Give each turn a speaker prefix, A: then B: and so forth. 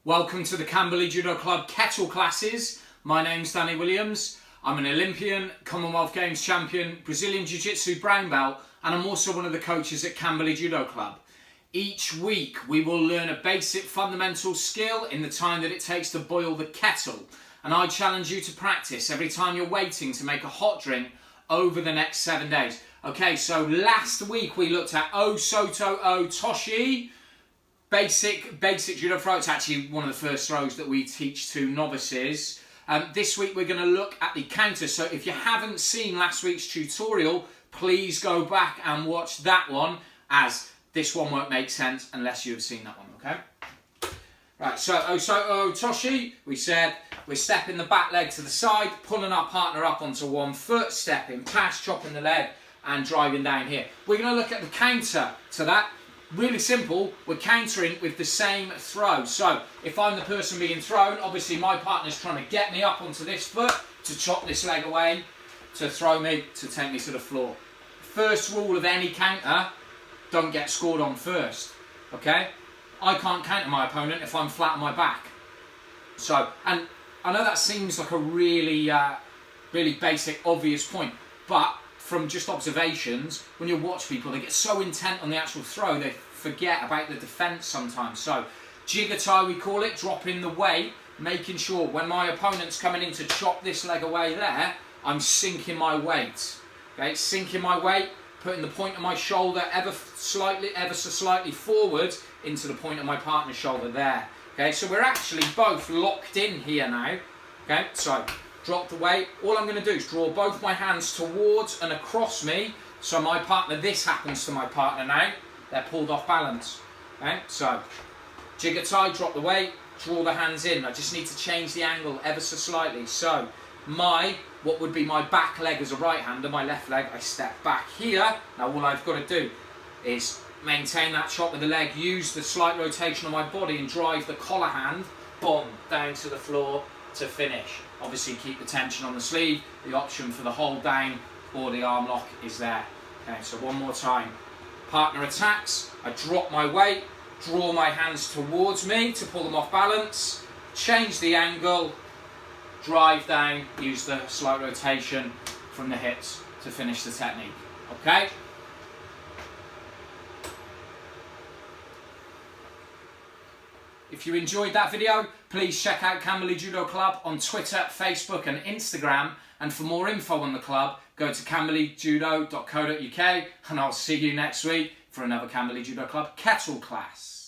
A: Welcome to the Camberley Judo Club Kettle classes. My name's Danny Williams. I'm an Olympian, Commonwealth Games champion, Brazilian Jiu-Jitsu brown belt, and I'm also one of the coaches at Camberley Judo Club. Each week we will learn a basic fundamental skill in the time that it takes to boil the kettle. And I challenge you to practice every time you're waiting to make a hot drink over the next 7 days. Okay, so last week we looked at O Soto O Toshi. Basic judo throw. It's actually one of the first throws that we teach to novices. This week we're going to look at the counter. So if you haven't seen last week's tutorial, please go back and watch that one, as this one won't make sense unless you've seen that one, okay? Right, so O Toshi, we said we're stepping the back leg to the side, pulling our partner up onto one foot, stepping past, chopping the leg and driving down here. We're going to look at the counter to that. Really simple, we're countering with the same throw. So if I'm the person being thrown, obviously my partner's trying to get me up onto this foot to chop this leg away, to throw me, to take me to the floor. First rule of any counter, don't get scored on first, okay? I can't counter my opponent if I'm flat on my back. So, and I know that seems like a really basic, obvious point, but from just observations, when you watch people, they get so intent on the actual throw, they forget about the defence sometimes. So, jigatai we call it, dropping the weight, making sure when my opponent's coming in to chop this leg away there, I'm sinking my weight. Okay, sinking my weight, putting the point of my shoulder ever so slightly forward into the point of my partner's shoulder there. Okay, so we're actually both locked in here now. Okay, so drop the weight. All I'm going to do is draw both my hands towards and across me. So my partner, this happens to my partner now. They're pulled off balance. Okay, so jigatai, drop the weight, draw the hands in. I just need to change the angle ever so slightly. So what would be my back leg as a right hander, my left leg, I step back here. Now all I've got to do is maintain that chop with the leg, use the slight rotation of my body and drive the collar hand, boom, down to the floor to finish. Obviously keep the tension on the sleeve. The option for the hold down or the arm lock is there. Okay, so one more time. Partner attacks, I drop my weight, draw my hands towards me to pull them off balance, change the angle, drive down, use the slight rotation from the hips to finish the technique. Okay? If you enjoyed that video, please check out Camberley Judo Club on Twitter, Facebook and Instagram. And for more info on the club, go to camberleyjudo.co.uk, and I'll see you next week for another Camberley Judo Club Kettle class.